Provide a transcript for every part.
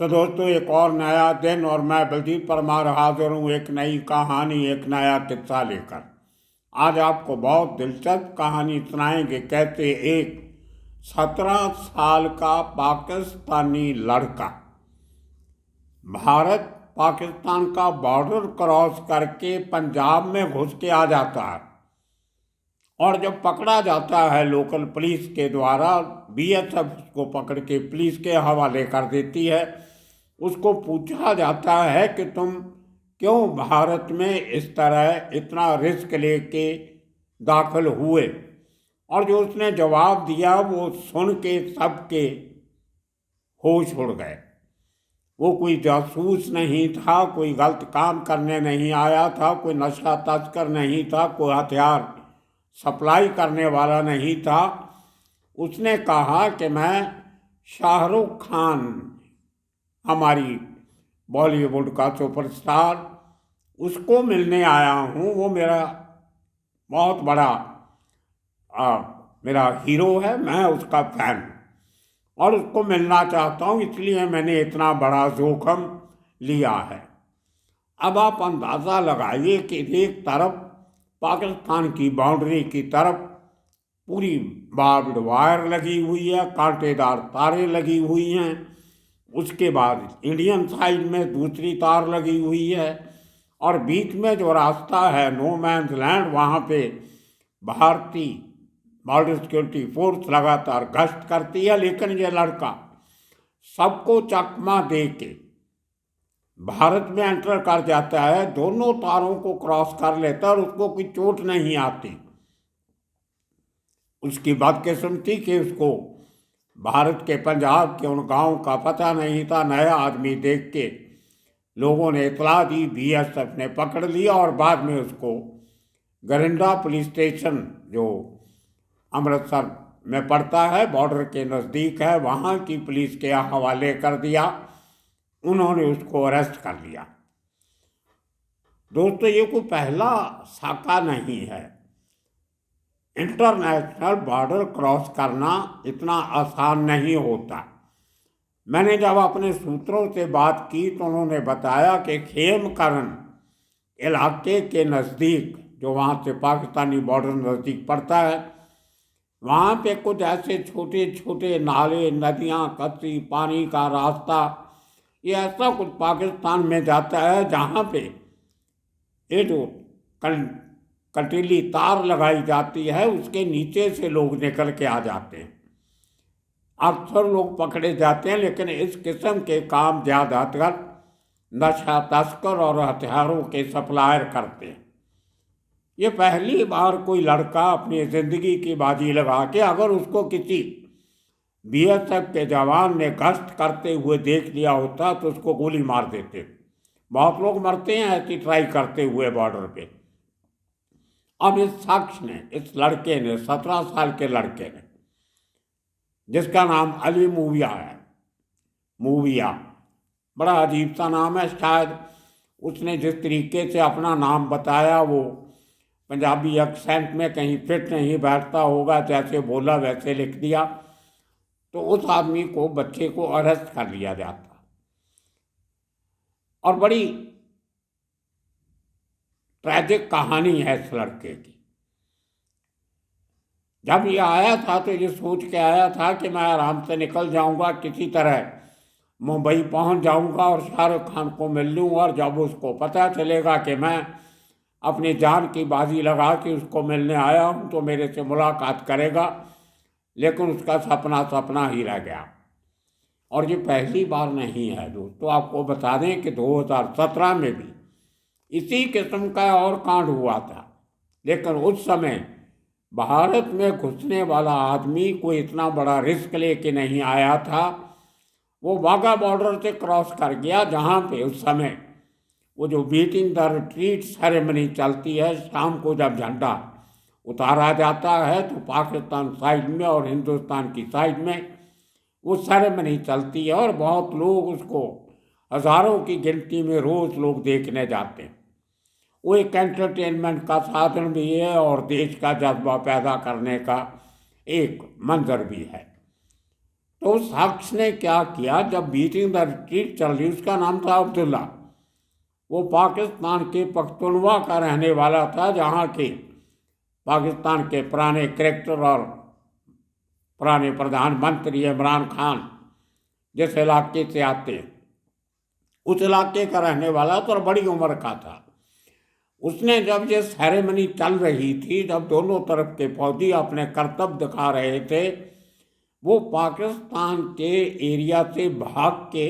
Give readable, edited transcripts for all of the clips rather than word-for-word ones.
तो दोस्तों, एक और नया दिन और मैं बलजीत परमार हाजिर हूँ एक नई कहानी, एक नया किस्सा लेकर। आज आपको बहुत दिलचस्प कहानी सुनाएंगे कैसे एक 17 साल का पाकिस्तानी लड़का भारत पाकिस्तान का बॉर्डर क्रॉस करके पंजाब में घुस के आ जाता है और जब पकड़ा जाता है लोकल पुलिस के द्वारा, बीएसएफ उसको पकड़ के पुलिस के हवाले कर देती है। उसको पूछा जाता है कि तुम क्यों भारत में इस तरह इतना रिस्क लेके दाखिल हुए, और जो उसने जवाब दिया वो सुन के सबके होश उड़ गए। वो कोई जासूस नहीं था, कोई गलत काम करने नहीं आया था, कोई नशा तस्कर नहीं था, कोई हथियार सप्लाई करने वाला नहीं था। उसने कहा कि मैं शाहरुख खान, हमारी बॉलीवुड का सुपरस्टार, उसको मिलने आया हूँ। वो मेरा बहुत बड़ा मेरा हीरो है, मैं उसका फैन हूँ और उसको मिलना चाहता हूँ, इसलिए मैंने इतना बड़ा जोखिम लिया है। अब आप अंदाज़ा लगाइए कि एक तरफ पाकिस्तान की बाउंड्री की तरफ पूरी बार्ब्ड वायर लगी हुई है, कांटेदार तारें लगी हुई हैं। उसके बाद इंडियन साइड में दूसरी तार लगी हुई है और बीच में जो रास्ता है नो मैन्स लैंड, वहाँ पे भारतीय बॉर्डर सिक्योरिटी फोर्स लगातार गश्त करती है। लेकिन ये लड़का सबको चकमा दे के भारत में एंटर कर जाता है, दोनों तारों को क्रॉस कर लेता है और उसको कोई चोट नहीं आती। उसकी बदकिस्मती कि उसको भारत के पंजाब के उन गांव का पता नहीं था। नया आदमी देख के लोगों ने इतला दी, बीएसएफ ने पकड़ लिया और बाद में उसको गरिंडा पुलिस स्टेशन, जो अमृतसर में पड़ता है, बॉर्डर के नज़दीक है, वहाँ की पुलिस के हवाले कर दिया। उन्होंने उसको अरेस्ट कर लिया। दोस्तों, ये कोई पहला साका नहीं है। इंटरनेशनल बॉर्डर क्रॉस करना इतना आसान नहीं होता। मैंने जब अपने सूत्रों से बात की तो उन्होंने बताया कि खेमकरन इलाके के नज़दीक, जो वहाँ से पाकिस्तानी बॉर्डर नज़दीक पड़ता है, वहाँ पे कुछ ऐसे छोटे छोटे नाले, नदियाँ, कच्ची पानी का रास्ता, ये ऐसा कुछ पाकिस्तान में जाता है जहाँ पे ये जो कंटीली तार लगाई जाती है उसके नीचे से लोग निकल के आ जाते हैं। अक्सर लोग पकड़े जाते हैं, लेकिन इस किस्म के काम ज़्यादातर नशा तस्कर और हथियारों के सप्लायर करते हैं। ये पहली बार कोई लड़का अपनी ज़िंदगी की बाजी लगा के, अगर उसको किसी बीएसएफ के जवान ने गश्त करते हुए देख लिया होता तो उसको गोली मार देते। बहुत लोग मरते हैं ऐसी ट्राई करते हुए बॉर्डर पे। अब इस शख्स ने, इस लड़के ने, 17 साल के लड़के ने, जिसका नाम अली मूविया है, मूविया बड़ा अजीब सा नाम है, शायद उसने जिस तरीके से अपना नाम बताया वो पंजाबी एक्सेंट में कहीं फिट नहीं बैठता होगा, जैसे बोला वैसे लिख दिया, तो उस आदमी को, बच्चे को अरेस्ट कर लिया जाता। और बड़ी ट्रैजिक कहानी है इस लड़के की। जब ये आया था तो ये सोच के आया था कि मैं आराम से निकल जाऊंगा, किसी तरह मुंबई पहुंच जाऊंगा और शाहरुख खान को मिल लूँ, और जब उसको पता चलेगा कि मैं अपनी जान की बाजी लगा के उसको मिलने आया हूँ तो मेरे से मुलाकात करेगा। लेकिन उसका सपना सपना ही रह गया। और ये पहली बार नहीं है दोस्तों, आपको बता दें कि 2017 में भी इसी किस्म का और कांड हुआ था। लेकिन उस समय भारत में घुसने वाला आदमी कोई इतना बड़ा रिस्क लेके नहीं आया था। वो वाघा बॉर्डर से क्रॉस कर गया, जहाँ पे उस समय वो जो बीटिंग द रिट्रीट सेरेमनी चलती है, शाम को जब झंडा उतारा जाता है तो पाकिस्तान साइड में और हिंदुस्तान की साइड में वो सेरेमनी चलती है और बहुत लोग उसको, हज़ारों की गिनती में रोज़ लोग देखने जाते हैं। वो एक एंटरटेनमेंट का साधन भी है और देश का जज्बा पैदा करने का एक मंजर भी है। तो उस शख्स ने क्या किया, जब बीटिंग द रिट्रीट चल रही, उसका नाम था अब्दुल्ला, वो पाकिस्तान के पख्तूनवा का रहने वाला था, जहाँ के पाकिस्तान के पुराने क्रिकेटर और पुराने प्रधानमंत्री इमरान खान जिस इलाके से आते हैं, उस इलाके का रहने वाला था और बड़ी उम्र का था। उसने जब ये सेरेमनी चल रही थी, जब दोनों तरफ के फौजी अपने कर्तव्य दिखा रहे थे, वो पाकिस्तान के एरिया से भाग के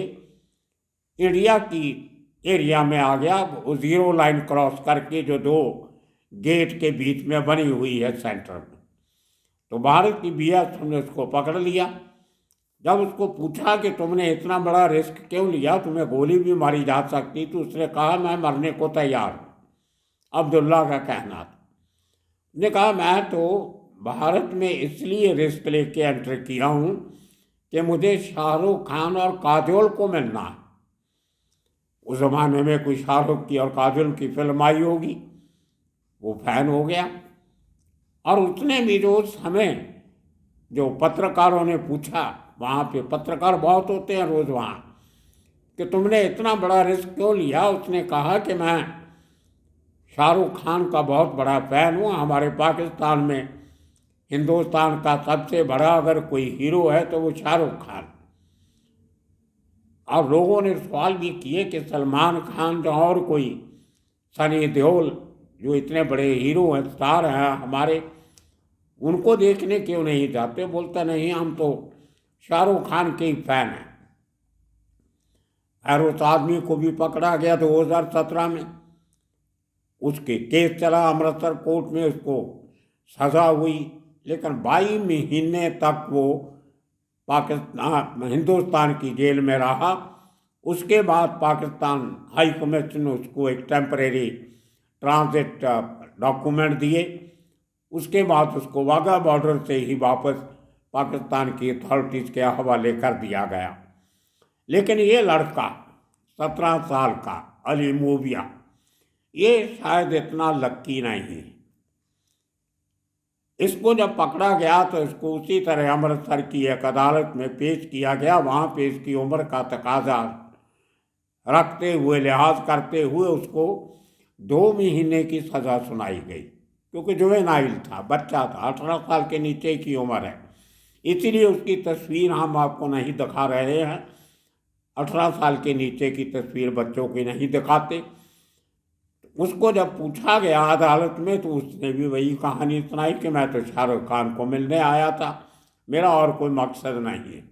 इंडिया की एरिया में आ गया, वो जीरो लाइन क्रॉस करके, जो दो गेट के बीच में बनी हुई है सेंटर में। तो भारत की बीएसएफ ने उसको पकड़ लिया। जब उसको पूछा कि तुमने इतना बड़ा रिस्क क्यों लिया, तुम्हें गोली भी मारी जा सकती, तो उसने कहा मैं मरने को तैयार हूँ। अब्दुल्ला का कहना था। उसने कहा मैं तो भारत में इसलिए रिस्क लेके एंटर किया हूँ कि मुझे शाहरुख खान और काजोल को मिलना है। उस ज़माने में कोई शाहरुख की और काजोल की फिल्म आई होगी, वो फैन हो गया। और उसने भी जो समय जो पत्रकारों ने पूछा, वहाँ पे पत्रकार बहुत होते हैं रोज़ वहाँ, कि तुमने इतना बड़ा रिस्क क्यों लिया, उसने कहा कि मैं शाहरुख खान का बहुत बड़ा फ़ैन हूँ। हमारे पाकिस्तान में हिंदुस्तान का सबसे बड़ा अगर कोई हीरो है तो वो शाहरुख खान। और लोगों ने सवाल भी किए कि सलमान खान जो और कोई, सनी देओल जो इतने बड़े हीरो हैं, स्टार हैं हमारे, उनको देखने क्यों नहीं जाते। बोलता नहीं, हम तो शाहरुख खान के ही फैन हैं। और उस आदमी को भी पकड़ा गया 2017 में, उसके केस चला अमृतसर कोर्ट में, उसको सज़ा हुई, लेकिन 22 महीने तक वो पाकिस्तान हिंदुस्तान की जेल में रहा। उसके बाद पाकिस्तान हाई कमीशन ने उसको एक टेम्परेरी ट्रांजिट डॉक्यूमेंट दिए। उसके बाद उसको वाघा बॉर्डर से ही वापस पाकिस्तान की अथॉरिटीज़ के हवाले कर दिया गया। लेकिन ये लड़का 17 साल का अली मूविया, ये शायद इतना लक्की नहीं है। इसको जब पकड़ा गया तो इसको उसी तरह अमृतसर की एक अदालत में पेश किया गया। वहाँ पे इसकी उम्र का तकाजा रखते हुए, लिहाज करते हुए, उसको 2 महीने की सज़ा सुनाई गई, क्योंकि जुवेनाइल था, बच्चा था, 18 साल के नीचे की उम्र है। इसीलिए उसकी तस्वीर हम आपको नहीं दिखा रहे हैं। 18 साल के नीचे की तस्वीर बच्चों की नहीं दिखाते। उसको जब पूछा गया अदालत में, तो उसने भी वही कहानी सुनाई कि मैं तो शाहरुख खान को मिलने आया था, मेरा और कोई मकसद नहीं है।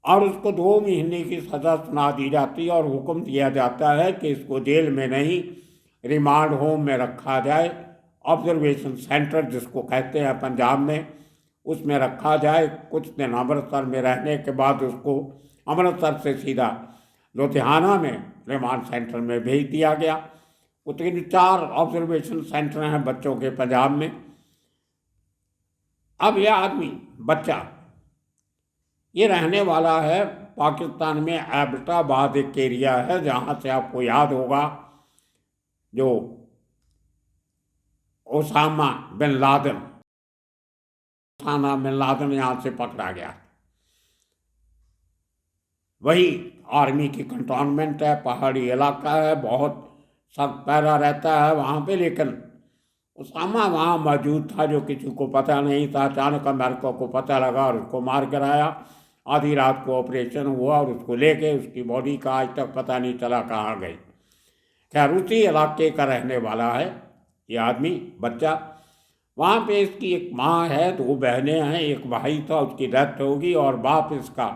और उसको 2 महीने की सज़ा सुना दी जाती है और हुक्म दिया जाता है कि इसको जेल में नहीं, रिमांड होम में रखा जाए, ऑब्जर्वेशन सेंटर जिसको कहते हैं पंजाब में, उसमें रखा जाए। कुछ दिन अमृतसर में रहने के बाद उसको अमृतसर से सीधा लुधियाना में रिमांड सेंटर में भेज दिया गया। वो 3-4 ऑब्जर्वेशन सेंटर हैं बच्चों के पंजाब में। अब यह आदमी, बच्चा, ये रहने वाला है पाकिस्तान में एबटाबाद, एक एरिया है जहाँ से आपको याद होगा जो ओसामा बिन लादेन यहाँ से पकड़ा गया, वही आर्मी की कंटोनमेंट है, पहाड़ी इलाका है, बहुत सख्त पहरा रहता है वहाँ पे। लेकिन उसामा वहाँ मौजूद था, जो किसी को पता नहीं था। अचानक अमेरिका को पता लगा और उसको मार गिराया। आधी रात को ऑपरेशन हुआ और उसको ले गए। उसकी बॉडी का आज तक पता नहीं चला कहाँ गई। खैर, उसी इलाके का रहने वाला है ये आदमी, बच्चा। वहाँ पे इसकी एक माँ है, 2 बहनें हैं, एक भाई था, उसकी डेथ होगी, और बाप इसका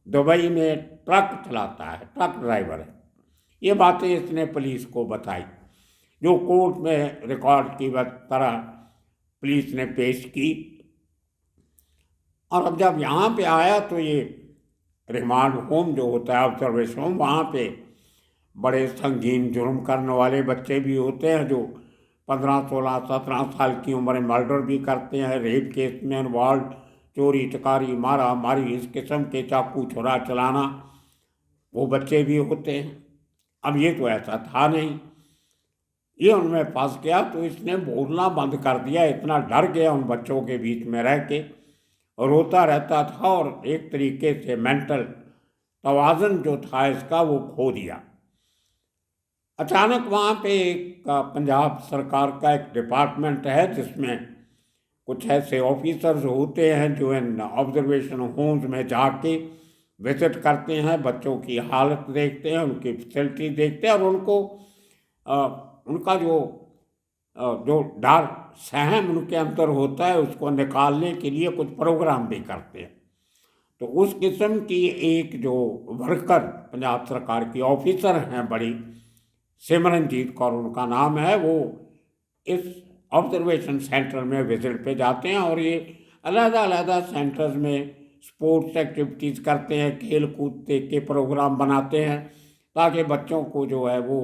दुबई में ट्रक चलाता है, ट्रक ड्राइवर है। ये बातें इसने पुलिस को बताई, जो कोर्ट में रिकॉर्ड की तरह पुलिस ने पेश की। और अब जब यहाँ पे आया तो ये रिमांड होम जो होता है, ऑब्जर्वेशन होम, वहाँ पे बड़े संगीन जुर्म करने वाले बच्चे भी होते हैं, जो 15, 16, 17 साल की उम्र में मर्डर भी करते हैं, रेप केस में इन्वॉल्व, चोरी चकारी, मारा मारी, इस किस्म के चाकू छुरा चलाना, वो बच्चे भी होते हैं। अब ये तो ऐसा था नहीं, ये उनमें फंस गया तो इसने बोलना बंद कर दिया। इतना डर गया उन बच्चों के बीच में रह के, रोता रहता था और एक तरीके से मेंटल तवाज़ुन जो था इसका वो खो दिया। अचानक वहाँ पे एक पंजाब सरकार का एक डिपार्टमेंट है जिसमें कुछ ऐसे ऑफिसर्स होते हैं जो इन ऑब्जर्वेशन होम्स में जाके विजिट करते हैं, बच्चों की हालत देखते हैं, उनकी फैसिलिटी देखते हैं और उनको उनका जो डर सहम उनके अंदर होता है उसको निकालने के लिए कुछ प्रोग्राम भी करते हैं। तो उस किस्म की एक जो वर्कर पंजाब सरकार की ऑफिसर हैं बड़ी, सिमरनजीत कौर उनका नाम है, वो इस ऑब्जर्वेशन सेंटर में विजिट पे जाते हैं और ये अलग-अलग सेंटर्स में स्पोर्ट्स एक्टिविटीज़ करते हैं, खेल कूद के प्रोग्राम बनाते हैं ताकि बच्चों को जो है वो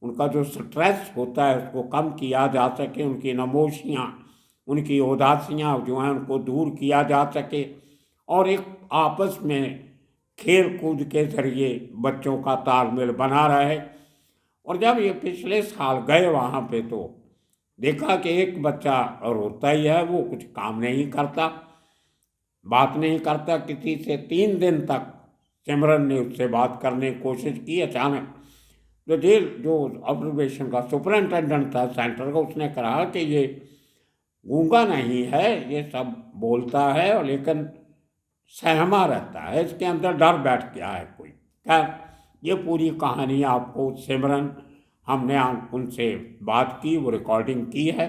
उनका जो स्ट्रेस होता है उसको कम किया जा सके, उनकी नमोशियाँ, उनकी उदासियाँ जो हैं उनको दूर किया जा सके और एक आपस में खेल कूद के ज़रिए बच्चों का तालमेल बना रहे। और जब ये पिछले साल गए वहाँ पे तो देखा कि एक बच्चा रोता ही है, वो कुछ काम नहीं करता, बात नहीं करता किसी से। 3 दिन तक सिमरन ने उससे बात करने की कोशिश की। अचानक जो ऑब्जर्वेशन का सुपरिंटेंडेंट था सेंटर का, उसने कहा कि ये गूंगा नहीं है, ये सब बोलता है और लेकिन सहमा रहता है, इसके अंदर डर बैठ गया है कोई। खैर ये पूरी कहानी आपको सिमरन, हमने उनसे बात की, वो रिकॉर्डिंग की है,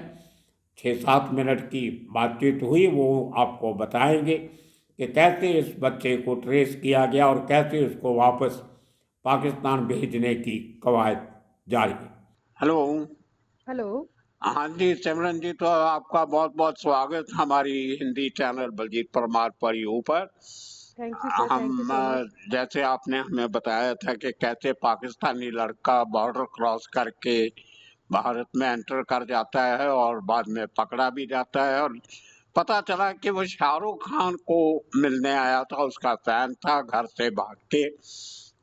6-7 मिनट की बातचीत हुई, वो आपको बताएंगे कि कैसे इस बच्चे को ट्रेस किया गया और कैसे उसको वापस पाकिस्तान भेजने की कवायद जारी है। हेलो। हेलो। हाँ जी सिमरन जी, तो आपका बहुत बहुत स्वागत हमारी हिंदी चैनल बलजीत परमार पर यू पर। Thank you sir, thank you so much. जैसे आपने हमें बताया था कि कैसे पाकिस्तानी लड़का बॉर्डर क्रॉस करके भारत में एंटर कर जाता है और बाद में पकड़ा भी जाता है और पता चला कि वो शाहरुख खान को मिलने आया था, उसका फैन था, घर से भाग के,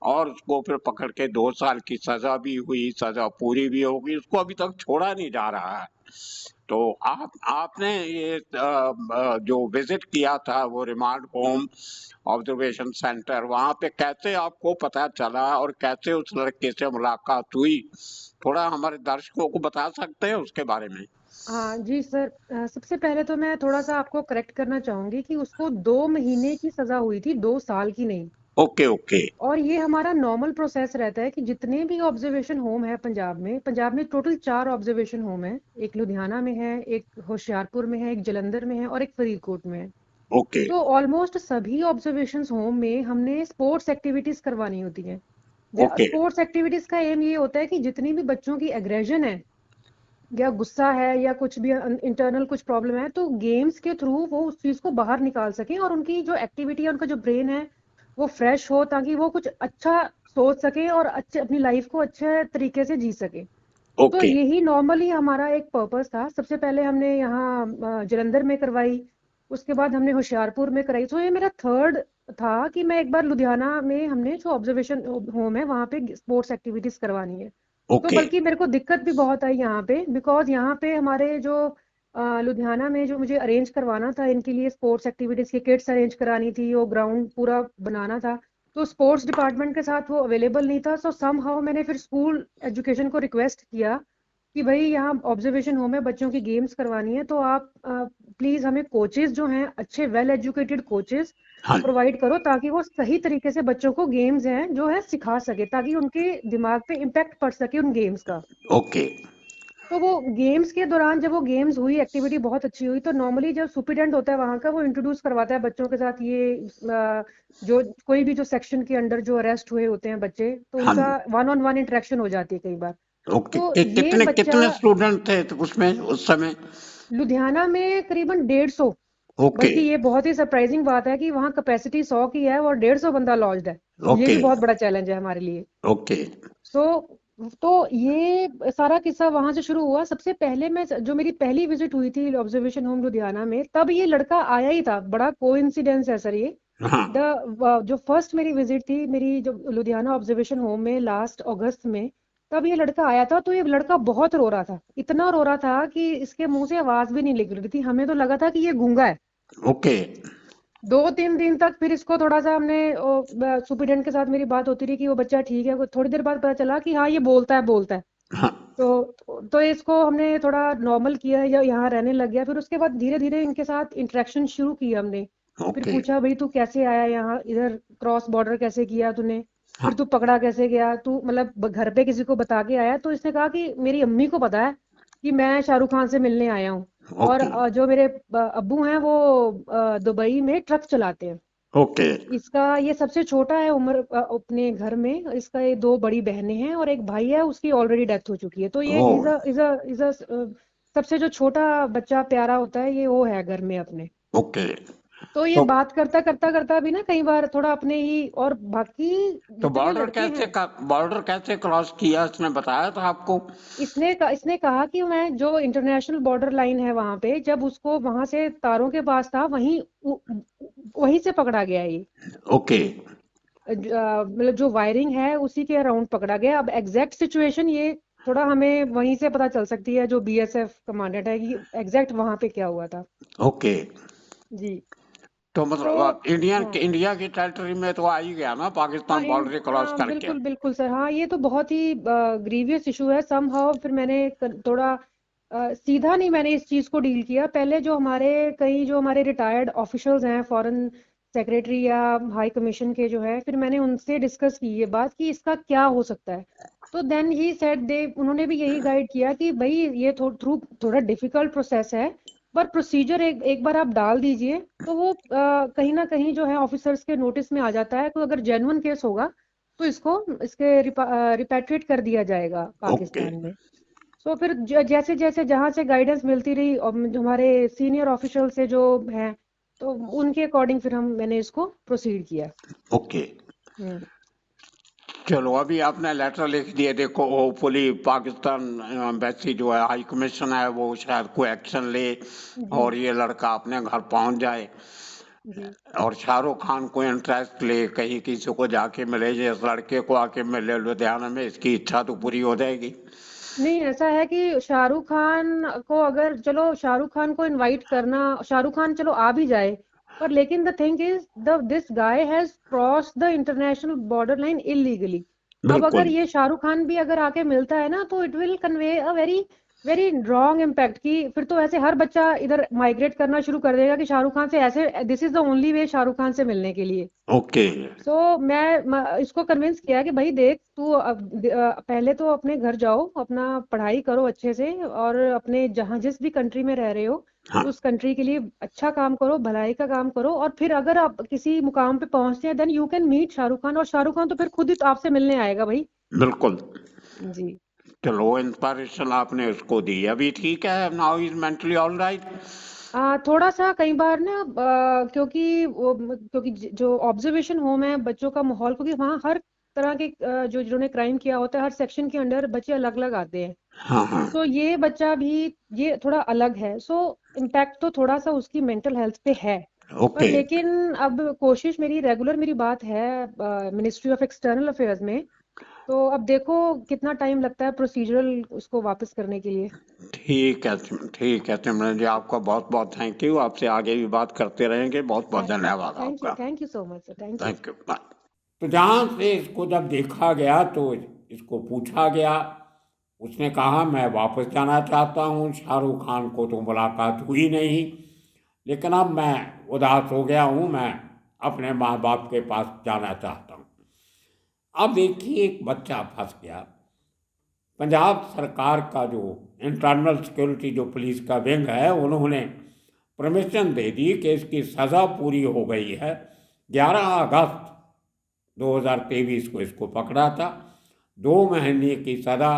और उसको फिर पकड़ के 2 साल की सजा भी हुई, सजा पूरी भी होगी, उसको अभी तक छोड़ा नहीं जा रहा है। तो आपने ये जो विजिट किया था वो रिमांड होम ऑब्जर्वेशन सेंटर, वहाँ पे कैसे आपको पता चला और कैसे उस लड़के से मुलाकात हुई, थोड़ा हमारे दर्शकों को बता सकते हैं उसके बारे में? हाँ जी सर, सबसे पहले तो मैं थोड़ा सा आपको करेक्ट करना चाहूंगी कि उसको 2 महीने की सजा हुई थी, 2 साल की नहीं। Okay okay. और ये हमारा नॉर्मल प्रोसेस रहता है कि जितने भी ऑब्जर्वेशन होम है पंजाब में टोटल 4 ऑब्जर्वेशन होम है। एक लुधियाना में है, एक होशियारपुर में है, एक जलंधर में है और एक फरीदकोट में है। ओके तो ऑलमोस्ट सभी ऑब्जर्वेशन होम में हमने स्पोर्ट्स एक्टिविटीज करवानी होती हैं। ओके स्पोर्ट्स एक्टिविटीज का एम ये होता है कि जितनी भी बच्चों की एग्रेशन है या गुस्सा है या कुछ भी इंटरनल कुछ प्रॉब्लम है, तो गेम्स के थ्रू वो उस चीज को बाहर निकाल सकें और उनकी जो एक्टिविटी है, उनका जो ब्रेन है वो फ्रेश हो, ताकि वो कुछ अच्छा सोच सके और अच्छे अपनी लाइफ को अच्छे तरीके से जी सके। तो ओके यही नॉर्मली हमारा एक पर्पस था। सबसे पहले हमने यहाँ जलंधर में करवाई, उसके बाद हमने होशियारपुर में कराई। तो ये मेरा थर्ड था कि मैं एक बार लुधियाना में, हमने जो ऑब्जर्वेशन होम है वहाँ पे स्पोर्ट्स एक्टिविटीज करवानी है। तो ओके बल्कि मेरे को दिक्कत भी बहुत आई यहाँ पे, बिकॉज यहाँ पे हमारे जो लुधियाना में जो मुझे अरेंज करवाना था इनके लिए स्पोर्ट्स एक्टिविटीज की किट्स अरेंज करानी थी, वो ग्राउंड पूरा बनाना था, तो स्पोर्ट्स डिपार्टमेंट के साथ वो अवेलेबल नहीं था। सो सम हाउ मैंने फिर स्कूल एजुकेशन को रिक्वेस्ट किया कि भाई यहाँ ऑब्जर्वेशन होम है, बच्चों की गेम्स करवानी है, तो आप प्लीज हमें कोचेज जो हैं, अच्छे वेल एजुकेटेड कोचेज हाँ प्रोवाइड करो, ताकि वो सही तरीके से बच्चों को गेम्स हैं जो है सिखा सके, ताकि उनके दिमाग पे इम्पैक्ट पड़ सके उन गेम्स का। ओके तो वो गेम्स के दौरान जब वो गेम्स हुई, एक्टिविटी बहुत अच्छी हुई, तो नॉर्मली जब सुपरिटेंडेंट होता है वहां का, वो इंट्रोड्यूस करवाता है बच्चों के साथ ये जो कोई भी जो सेक्शन के अंडर जो अरेस्ट हुए होते हैं बच्चे, तो हाँ उनका 1-on-1 इंटरेक्शन हो जाती है कई बार। ओके। तो ये कितने बच्चा कितने स्टूडेंट थे तो उसमें उस समय? लुधियाना में करीबन 150, ओके बल्कि ये बहुत ही सरप्राइजिंग बात है कि वहाँ कैपेसिटी 100 की है और 150 बंदा लॉज्ड है। ये ओके भी बहुत बड़ा चैलेंज है हमारे लिए। ओके सो तो ये सारा किस्सा वहां से शुरू हुआ। सबसे पहले मैं, जो मेरी पहली विजिट हुई थी ऑब्जर्वेशन होम लुधियाना में, तब ये लड़का आया ही था। बड़ा कोइंसिडेंस है सर ये। हाँ जो फर्स्ट मेरी विजिट थी, मेरी जो लुधियाना ऑब्जर्वेशन होम में लास्ट अगस्त में, तब ये लड़का आया था। तो ये लड़का बहुत रो रहा था, इतना रो रहा था कि इसके मुंह से आवाज भी नहीं निकल रही थी। हमें तो लगा था कि ये गूंगा है। ओके 2-3 दिन तक फिर इसको थोड़ा सा हमने सुपरिटेंडेंट के साथ मेरी बात होती रही कि वो बच्चा ठीक है। थोड़ी देर बाद पता चला कि हाँ ये बोलता है। हाँ। तो इसको हमने थोड़ा नॉर्मल किया, या यहाँ रहने लग गया। फिर उसके बाद धीरे धीरे इनके साथ इंटरेक्शन शुरू की हमने। फिर ओके। पूछा भाई तू कैसे आया यहाँ, इधर क्रॉस बॉर्डर कैसे किया तूने, हाँ। फिर तू पकड़ा कैसे गया, तू मतलब घर पे किसी को बता के आया? तो इसने कहा कि मेरी अम्मी को पता है कि मैं शाहरुख खान से मिलने आया हूँ। और ओके। जो मेरे अब्बू हैं वो दुबई में ट्रक चलाते हैं। ओके। इसका ये सबसे छोटा है उम्र अपने घर में। इसका ये 2 बड़ी बहनें हैं और एक भाई है, उसकी ऑलरेडी डेथ हो चुकी है। तो ये ओ। इज अ सबसे जो छोटा बच्चा प्यारा होता है, ये वो है घर में अपने। ओके। तो ये तो बात करता करता करता भी ना कई बार थोड़ा अपने ही, और बाकी तो जितने लड़के हैं, बॉर्डर कैसे क्रॉस किया, इसने बताया था आपको? इसने कहा कि मैं जो इंटरनेशनल बॉर्डर लाइन है वहां पे, जब उसको वहां से तारों के पास था, वहीं से पकड़ा गया ये। ओके। मतलब जो वायरिंग है उसी के अराउंड पकड़ा गया। अब एग्जैक्ट सिचुएशन ये थोड़ा हमें वहीं से पता चल सकती है, जो बीएसएफ कमांडेंट है, कि एग्जैक्ट वहां पे क्या हुआ था। ओके। जी। तो तो मतलब हाँ इंडिया की टेरिटरी में तो आ ही गया ना, हाँ पाकिस्तान बॉर्डर क्रॉस हाँ करके? बिल्कुल बिल्कुल सर। हाँ ये तो बहुत ही ग्रीवियस इशू है समहाउ। फिर मैंने थोड़ा सीधा नहीं मैंने इस चीज़ को डील किया। पहले जो हमारे रिटायर्ड ऑफिशियल्स हैं, फॉरेन सेक्रेटरी या हाई कमीशन के जो है, फिर मैंने उनसे डिस्कस की ये बात कि इसका क्या हो सकता है। तो देन ही सेड दे उन्होंने भी यही गाइड किया कि भाई ये थोड़ा डिफिकल्ट प्रोसेस है, पर प्रोसीजर एक एक बार आप डाल दीजिए तो वो कहीं ना कहीं जो है ऑफिसर्स के नोटिस में आ जाता है। तो अगर जेन्युइन केस होगा तो इसके रिपैट्रिएट कर दिया जाएगा ओके। पाकिस्तान में। सो फिर जैसे जैसे जहाँ से गाइडेंस मिलती रही, और जो हमारे सीनियर ऑफिशियल से जो हैं, तो उनके अकॉर्डिंग फिर मैंने इसको प्रोसीड किया। ओके। हम्म। चलो, अभी आपने लेटर लिख दिए, देखो होपफुली पाकिस्तान एम्बेसी जो है, हाई कमीशन है, वो शायद कोई एक्शन ले जी और ये लड़का अपने घर पहुंच जाए, जी। और शाहरुख खान को इंटरेस्ट ले, कहीं किसी को जाके मिले, जिस लड़के को आके मिले लुधियाना में, इसकी इच्छा तो पूरी हो जाएगी। नहीं, ऐसा है कि शाहरुख खान को, अगर चलो शाहरुख खान को इनवाइट करना, शाहरुख खान चलो आ भी जाए, पर लेकिन the thing is the this guy has cross the international border line illegally. अब अगर बिल्कुल। ये शाहरुख खान भी अगर आके मिलता है ना, तो it will convey a very very wrong impact, कि फिर तो ऐसे हर बच्चा इधर माइग्रेट करना शुरू कर देगा कि शाहरुख खान से, ऐसे this is the only way Shahrukh Khan से मिलने के लिए। ओके। इसको कन्विंस किया कि भाई देख तू पहले तो अपने घर जाओ, अपना पढ़ाई करो अच्छे से, और अपने जहाँ जिस भी कंट्री में रह रहे हो हाँ। उस कंट्री के लिए अच्छा काम करो, भलाई का काम करो, और फिर अगर आप किसी मुकाम पे पहुंचते हैं, then you can meet Shahrukh Khan, और शाहरुख खान तो फिर खुद ही तो आपसे मिलने आएगा भाई। बिल्कुल। जी। चलो, इंस्पिरेशन आपने उसको दी, अभी ठीक है, now is mentally all right. थोड़ा सा कई बार ना क्योंकि जो ऑब्जर्वेशन होम है बच्चों का माहौल, क्योंकि वहाँ हर तरह के जो जिन्होंने क्राइम किया होता है, हर सेक्शन के अंडर बच्चे अलग अलग आते हैं। हाँ हाँ। सो ये बच्चा भी ये थोड़ा अलग है। सो इम्पैक्ट तो थोड़ा सा उसकी मेंटल हेल्थ पे है। पर ओके। लेकिन अब कोशिश मेरी रेगुलर मेरी बात है मिनिस्ट्री ऑफ एक्सटर्नल अफेयर्स में। तो अब देखो कितना टाइम लगता है प्रोसीजरल उसको वापस करने के लिए। ठीक है, ठीक है सिमरन जी, आपका बहुत बहुत थैंक यू, आपसे आगे भी बात करते रहेंगे, बहुत बहुत धन्यवाद आपका। Thank you so much sir, thank you. Thank you, bye. तो जहाँ से इसको जब देखा गया तो इसको पूछा गया, उसने कहा मैं वापस जाना चाहता हूँ, शाहरुख खान को तो मुलाकात हुई नहीं, लेकिन अब मैं उदास हो गया हूँ, मैं अपने माँ बाप के पास जाना चाहता हूँ। अब देखिए, एक बच्चा फंस गया। पंजाब सरकार का जो इंटरनल सिक्योरिटी जो पुलिस का विंग है, उन्होंने परमिशन दे दी कि इसकी सज़ा पूरी हो गई है। 11 अगस्त 2023 को इसको पकड़ा था। 2 महीने की सज़ा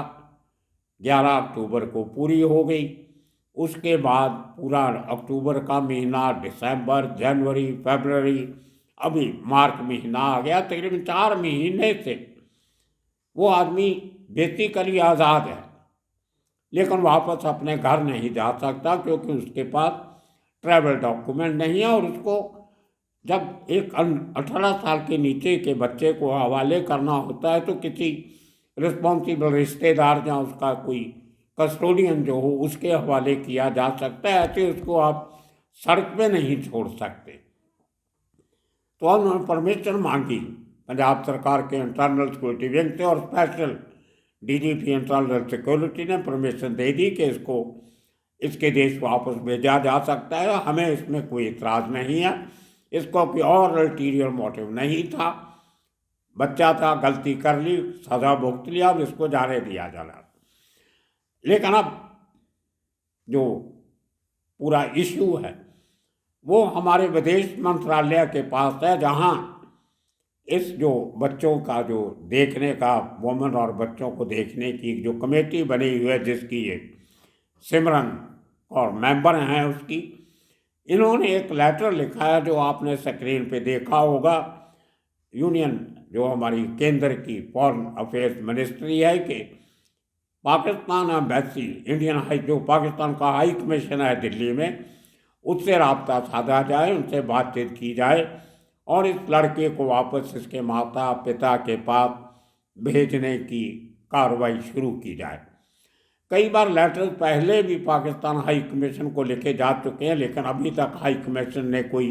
11 अक्टूबर को पूरी हो गई। उसके बाद पूरा अक्टूबर का महीना, दिसंबर, जनवरी, फरवरी, अभी मार्च महीना आ गया, तकरीबन 4 महीने से वो आदमी बेसिकली आज़ाद है, लेकिन वापस अपने घर नहीं जा सकता, क्योंकि उसके पास ट्रैवल डॉक्यूमेंट नहीं है। और उसको जब एक 18 साल के नीचे के बच्चे को हवाले करना होता है, तो किसी रिस्पॉन्सिबल रिश्तेदार या उसका कोई कस्टोडियन जो हो, उसके हवाले किया जा सकता है। ऐसे उसको आप सड़क पे नहीं छोड़ सकते। तो उन्होंने परमिशन मांगी पंजाब सरकार के इंटरनल सिक्योरिटी विंग से, और स्पेशल डीजीपी इंटरनल सिक्योरिटी ने परमिशन दे दी कि इसको इसके देश वापस भेजा जा सकता है, हमें इसमें कोई इतराज़ नहीं है, इसको कोई और अल्टीरियर मोटिव नहीं था, बच्चा था, गलती कर ली, सज़ा भुगत लिया, अब इसको जाने दिया जाना। लेकिन अब जो पूरा इशू है वो हमारे विदेश मंत्रालय के पास है, जहाँ इस जो बच्चों का जो देखने का, वुमेन और बच्चों को देखने की जो कमेटी बनी हुई है, जिसकी ये सिमरन और मेंबर हैं उसकी, इन्होंने एक लेटर लिखा है जो आपने स्क्रीन पे देखा होगा। यूनियन जो हमारी केंद्र की फॉरेन अफेयर्स मिनिस्ट्री है कि पाकिस्तान एम्बेसी, इंडियन हाई, जो पाकिस्तान का हाई कमीशन है दिल्ली में, उससे रब्ता साधा जाए, उनसे बातचीत की जाए और इस लड़के को वापस इसके माता पिता के पास भेजने की कार्रवाई शुरू की जाए। कई बार लेटर पहले भी पाकिस्तान हाई कमीशन को लिखे जा चुके हैं, लेकिन अभी तक हाई कमीशन ने कोई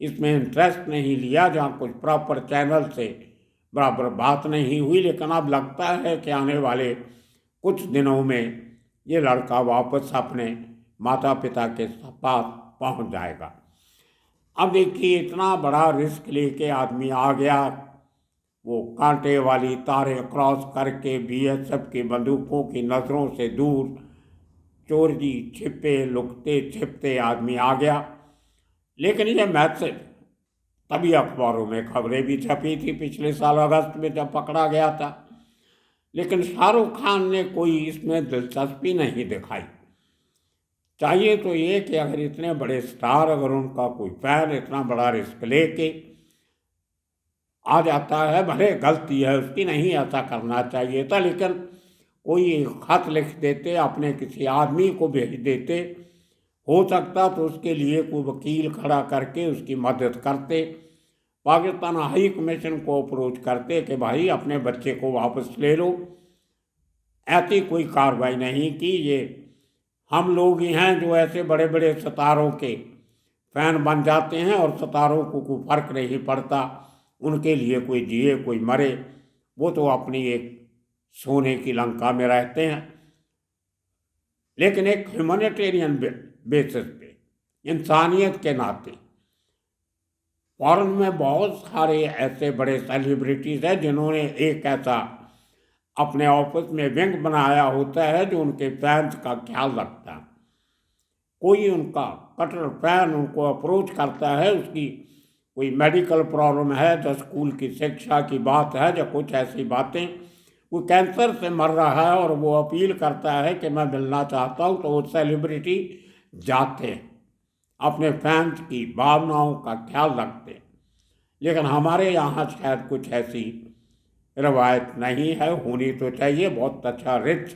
इसमें इंटरेस्ट नहीं लिया, जहाँ कुछ प्रॉपर चैनल से बराबर बात नहीं हुई। लेकिन अब लगता है कि आने वाले कुछ दिनों में ये लड़का वापस अपने माता पिता के पास पहुंच जाएगा। अब देखिए, इतना बड़ा रिस्क लेके आदमी आ गया, वो कांटे वाली तारें क्रॉस करके बीएसएफ की बंदूकों की नज़रों से दूर चोरी छिपे लुकते छिपते आदमी आ गया। लेकिन ये मैसेज तभी अखबारों में खबरें भी छपी थी पिछले साल अगस्त में जब पकड़ा गया था, लेकिन शाहरुख खान ने कोई इसमें दिलचस्पी नहीं दिखाई। चाहिए तो ये कि अगर इतने बड़े स्टार, अगर उनका कोई फैन इतना बड़ा रिस्क लेके आ जाता है, भले गलती है उसकी, नहीं ऐसा करना चाहिए था, लेकिन कोई खत लिख देते, अपने किसी आदमी को भेज देते, हो सकता तो उसके लिए कोई वकील खड़ा करके उसकी मदद करते, पाकिस्तान हाई कमीशन को अप्रोच करते कि भाई अपने बच्चे को वापस ले लो। ऐसी कोई कार्रवाई नहीं की। ये हम लोग ही हैं जो ऐसे बड़े बड़े सितारों के फैन बन जाते हैं और सितारों को कोई फर्क नहीं पड़ता, उनके लिए कोई जिए कोई मरे, वो तो अपनी एक सोने की लंका में रहते हैं। लेकिन एक ह्यूमैनिटेरियन बेसिस पे, इंसानियत के नाते, फॉरेन में बहुत सारे ऐसे बड़े सेलिब्रिटीज़ हैं जिन्होंने एक ऐसा अपने ऑफिस में विंग बनाया होता है जो उनके फैंस का ख्याल रखता है। कोई उनका कटर फैन उनको अप्रोच करता है, उसकी कोई मेडिकल प्रॉब्लम है, जो स्कूल की शिक्षा की बात है, जो कुछ ऐसी बातें, कोई कैंसर से मर रहा है और वो अपील करता है कि मैं मिलना चाहता हूँ, तो वो सेलिब्रिटी जाते हैं, अपने फैंस की भावनाओं का ख्याल रखते हैं। लेकिन हमारे यहाँ शायद कुछ ऐसी रवायत नहीं है, होनी तो चाहिए। बहुत अच्छा रिच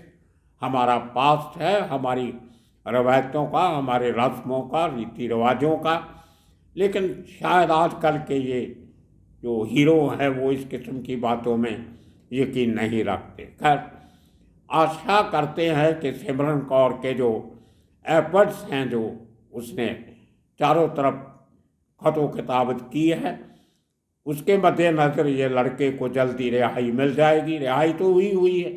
हमारा पास्ट है, हमारी रवायतों का, हमारे रस्मों का, रीति रिवाजों का, लेकिन शायद आजकल के ये जो हीरो हैं वो इस किस्म की बातों में यकीन नहीं रखते। खैर, आशा करते हैं कि सिमरन कौर के जो एफर्ट्स हैं, जो उसने चारों तरफ खतो किताबत की है, उसके मद्देनज़र ये लड़के को जल्दी रिहाई मिल जाएगी। रिहाई तो हुई है,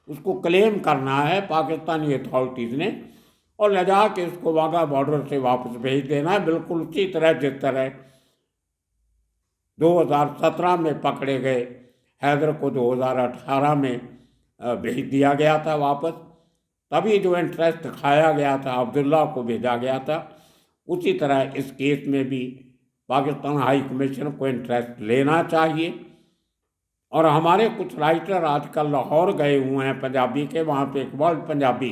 उसको क्लेम करना है पाकिस्तानी अथॉरिटीज़ ने और ले जा के उसको वाघा बॉर्डर से वापस भेज देना है, बिल्कुल उसी तरह जिस तरह 2017 में पकड़े गए हैदर को 2018 में भेज दिया गया था वापस। तभी जो इंटरेस्ट दिखाया गया था, अब्दुल्ला को भेजा गया था, उसी तरह इस केस में भी पाकिस्तान हाई कमीशन को इंटरेस्ट लेना चाहिए। और हमारे कुछ राइटर आजकल लाहौर गए हुए हैं पंजाबी के, वहाँ पे एक वर्ल्ड पंजाबी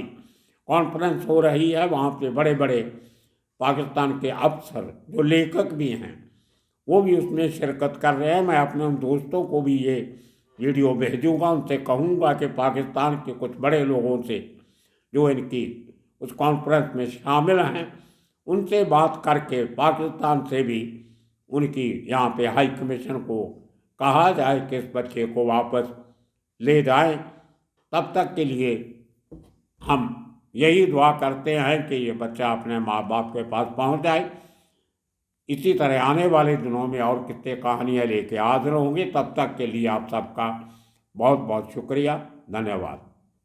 कॉन्फ्रेंस हो रही है, वहाँ पे बड़े बड़े पाकिस्तान के अफसर जो लेखक भी हैं वो भी उसमें शिरकत कर रहे हैं। मैं अपने उन दोस्तों को भी ये वीडियो भेजूँगा, उनसे कहूँगा कि पाकिस्तान के कुछ बड़े लोगों से जो इनकी उस कॉन्फ्रेंस में शामिल हैं, उनसे बात करके पाकिस्तान से भी उनकी यहाँ पे हाई कमीशन को कहा जाए कि इस बच्चे को वापस ले जाएं। तब तक के लिए हम यही दुआ करते हैं कि ये बच्चा अपने माँ बाप के पास पहुँच जाए। इसी तरह आने वाले दिनों में और कितने कहानियाँ लेके हाजिर होंगे। तब तक के लिए आप सबका बहुत बहुत शुक्रिया, धन्यवाद।